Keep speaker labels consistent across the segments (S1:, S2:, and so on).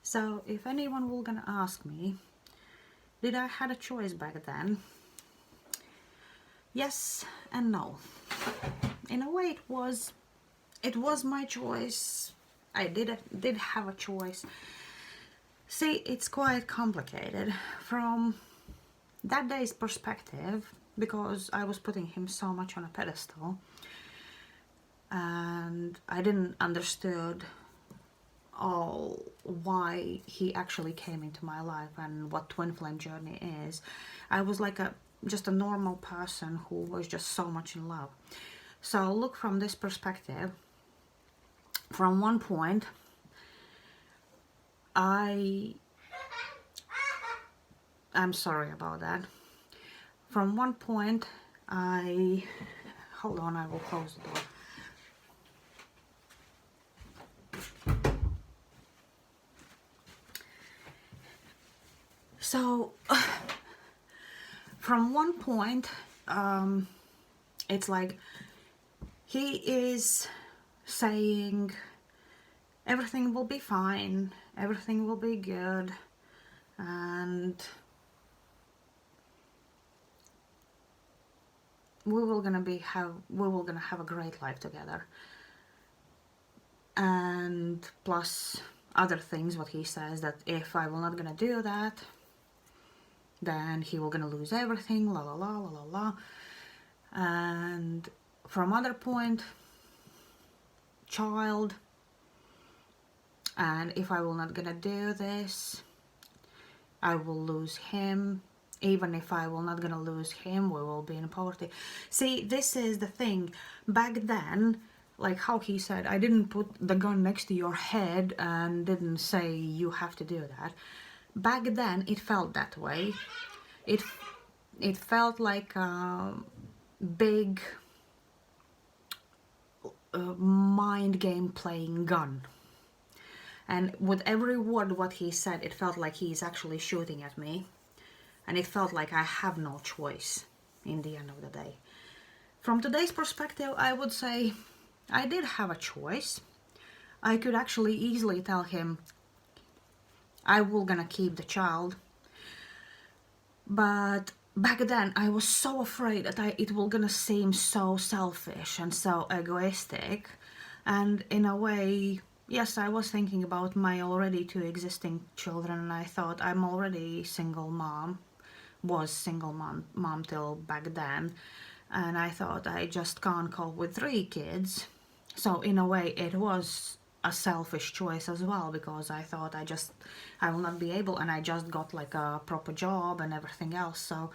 S1: So if anyone will gonna ask me, did I had a choice back then? Yes and no. In a way it was my choice. I did have a choice. See, it's quite complicated from that day's perspective, because I was putting him so much on a pedestal and I didn't understood all why he actually came into my life and what twin flame journey is. I was like just a normal person who was just so much in love. So look from this perspective. From one point, I'm sorry about that. From one point, hold on, I will close the door. So, from one point, it's like he is saying everything will be fine, everything will be good, and we will gonna have a great life together. And plus other things what he says, that if I will not gonna do that, then he will gonna lose everything, la la la la la la. And from other point, child, and if I will not gonna do this, I will lose him. Even if I will not gonna lose him, we will be in poverty. See, this is the thing. Back then, like how he said, I didn't put the gun next to your head and didn't say you have to do that. Back then, it felt that way. It felt like a big mind game playing gun. And with every word what he said, it felt like he's actually shooting at me. And it felt like I have no choice in the end of the day. From today's perspective, I would say I did have a choice. I could actually easily tell him I will gonna keep the child. But back then I was so afraid that it will gonna seem so selfish and so egoistic. And in a way, yes, I was thinking about my already two existing children, and I thought I'm already single mom. Was single mom till back then, and I thought I just can't cope with 3 kids. So in a way it was a selfish choice as well, because I thought I will not be able, and I just got like a proper job and everything else. So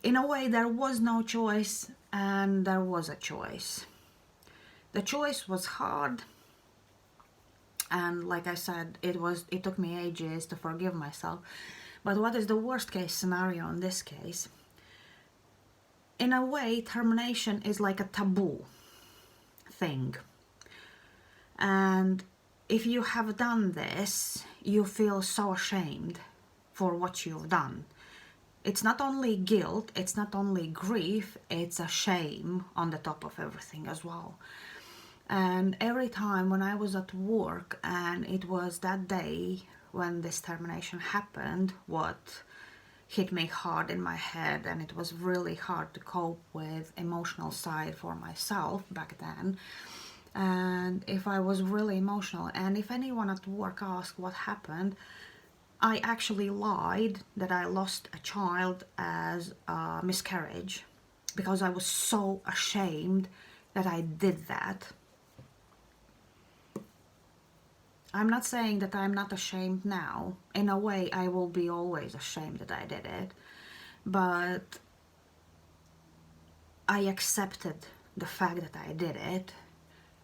S1: in a way there was no choice and there was a choice. The choice was hard, and like I said, it took me ages to forgive myself. But what is the worst case scenario in this case? In a way, termination is like a taboo thing. And if you have done this, you feel so ashamed for what you've done. It's not only guilt, it's not only grief, it's a shame on the top of everything as well. And every time when I was at work, and it was that day when this termination happened, what hit me hard in my head, and it was really hard to cope with emotional side for myself back then. And if I was really emotional, and if anyone at work asked what happened, I actually lied that I lost a child as a miscarriage, because I was so ashamed that I did that. I'm not saying that I'm not ashamed now. In a way, I will be always ashamed that I did it. But I accepted the fact that I did it.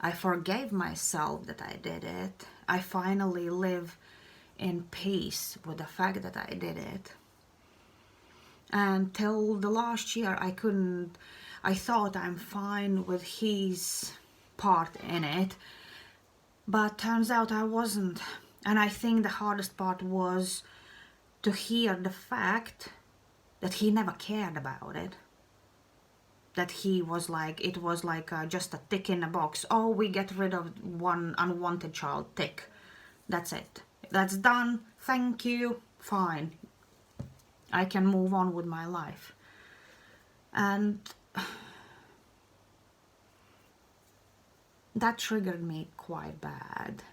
S1: I forgave myself that I did it. I finally live in peace with the fact that I did it. And till the last year, I thought I'm fine with his part in it. But turns out I wasn't. And I think the hardest part was to hear the fact that he never cared about it. that he was like, it was like just a tick in a box. Oh, we get rid of one unwanted child, tick. That's it. That's done. Thank you. Fine. I can move on with my life. And that triggered me quite bad.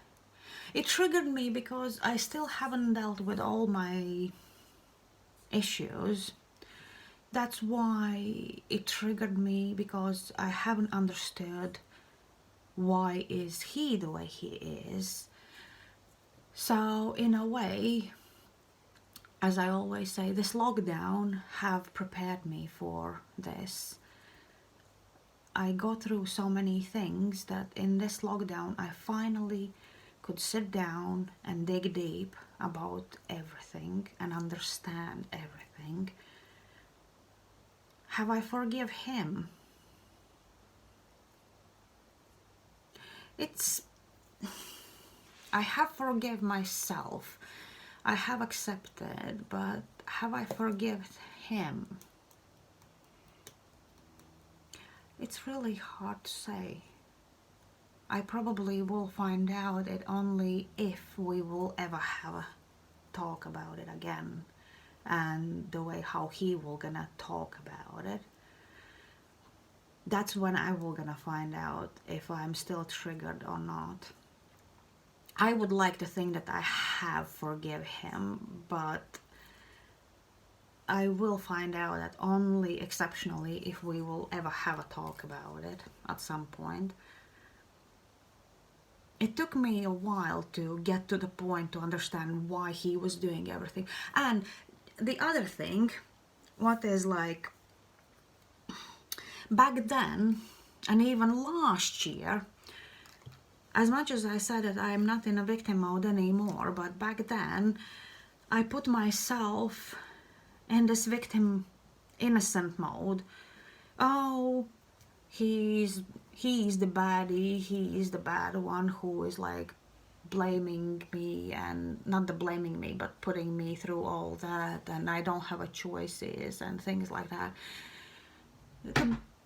S1: It triggered me because I still haven't dealt with all my issues. That's why it triggered me, because I haven't understood why is he the way he is. So in a way, as I always say, this lockdown have prepared me for this. I got through so many things that in this lockdown I finally could sit down and dig deep about everything and understand everything. Have I forgive him? I have forgive myself. I have accepted, but have I forgiven him? It's really hard to say. I probably will find out it only if we will ever have a talk about it again, and the way how he will gonna talk about it. That's when I will gonna find out if I'm still triggered or not. I would like to think that I have forgive him, but I will find out that only exceptionally if we will ever have a talk about it at some point. It took me a while to get to the point to understand why he was doing everything. And the other thing, what is like, back then, and even last year, as much as I said that I'm not in a victim mode anymore, but back then, I put myself in this victim innocent mode. Oh, he's the baddie, he is the bad one who is like blaming me, and not the blaming me, but putting me through all that, and I don't have a choices and things like that.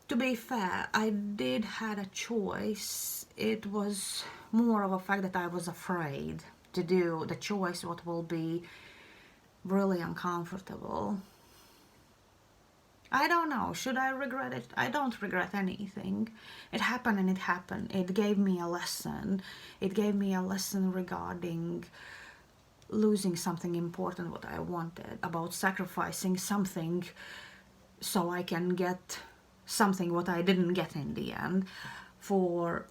S1: To be fair, I did had a choice. It was more of a fact that I was afraid to do the choice what will be really uncomfortable. I don't know, should I regret it? I don't regret anything. It happened and it happened. It gave me a lesson. It gave me a lesson regarding losing something important what I wanted, about sacrificing something so I can get something what I didn't get in the end, for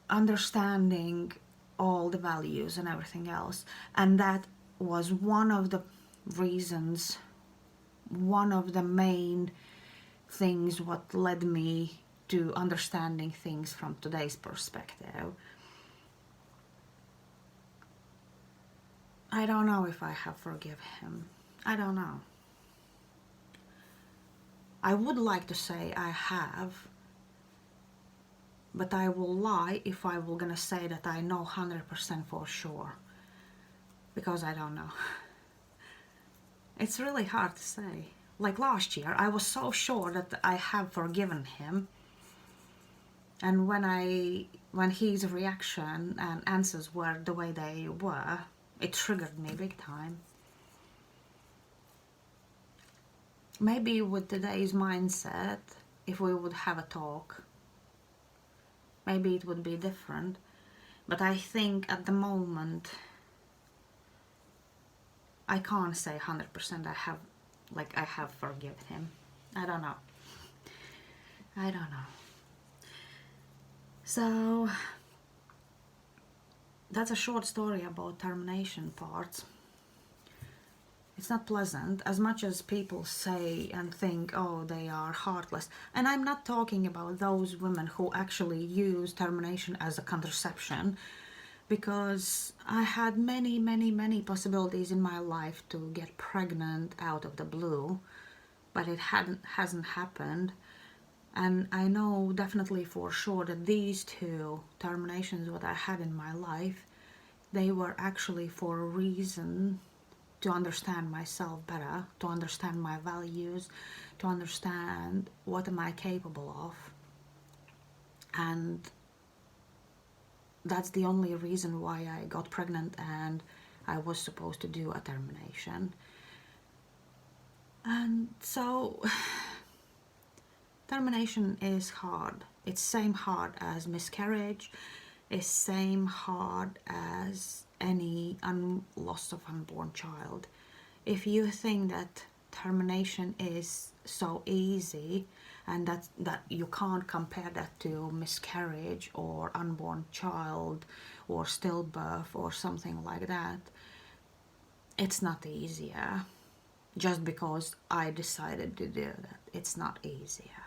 S1: understanding all the values and everything else. And that was one of the reasons, one of the main things what led me to understanding things from today's perspective. I don't know if I have forgiven him. I don't know. I would like to say I have, but I will lie if I were gonna say that I know 100% for sure, because I don't know. It's really hard to say. Like last year, I was so sure that I have forgiven him, and when his reaction and answers were the way they were, it triggered me big time. Maybe with today's mindset, if we would have a talk, maybe it would be different. But I think at the moment, I can't say 100% I have forgiven him. I don't know. I don't know. So that's a short story about termination parts. It's not pleasant, as much as people say and think, oh, they are heartless. And I'm not talking about those women who actually use termination as a contraception, because I had many possibilities in my life to get pregnant out of the blue, but it hasn't happened. And I know definitely for sure that these two terminations what I had in my life, they were actually for a reason to understand myself better, to understand my values, to understand what am I capable of. And that's the only reason why I got pregnant and I was supposed to do a termination. And so termination is hard. It's same hard as miscarriage. It's same hard as any loss of unborn child. If you think that termination is so easy and that you can't compare that to miscarriage or unborn child or stillbirth or something like that, it's not easier. Just because I decided to do that, it's not easier.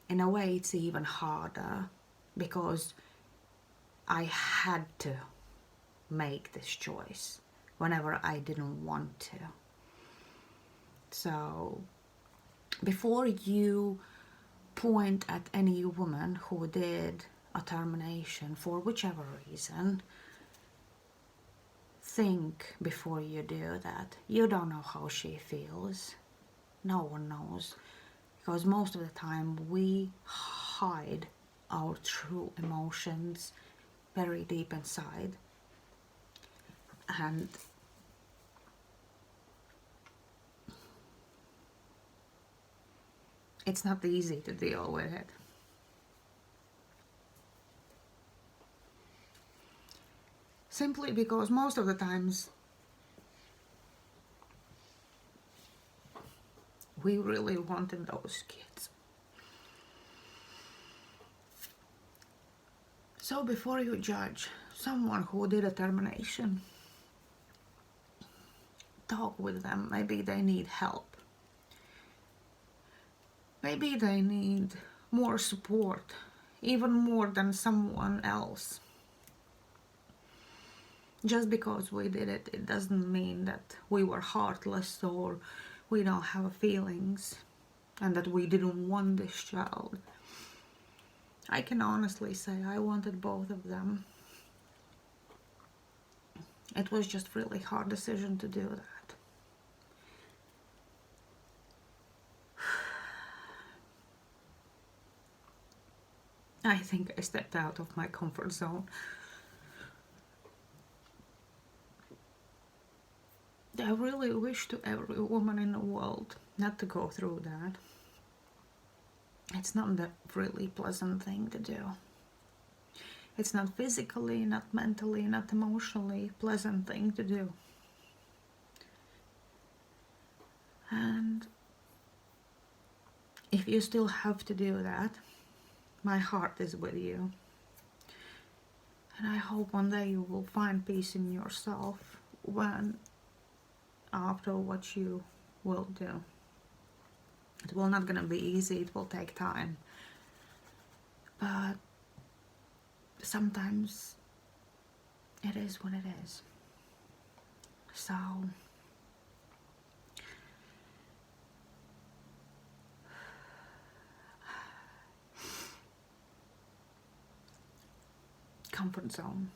S1: In a way, it's even harder because I had to make this choice whenever I didn't want to. So before you point at any woman who did a termination for whichever reason, think before you do that. You don't know how she feels. No one knows. Because most of the time we hide our true emotions very deep inside. And it's not easy to deal with it. Simply because most of the times we really wanted those kids. So before you judge someone who did a termination, talk with them. Maybe they need help. Maybe they need more support, even more than someone else. Just because we did it, it doesn't mean that we were heartless or we don't have feelings and that we didn't want this child. I can honestly say I wanted both of them. It was just really hard decision to do that. I think I stepped out of my comfort zone. I really wish to every woman in the world not to go through that. It's not a really pleasant thing to do. It's not physically, not mentally, not emotionally pleasant thing to do. And if you still have to do that, my heart is with you. And I hope one day you will find peace in yourself after what you will do. It will not gonna be easy, it will take time. But sometimes it is what it is. So comfort zone.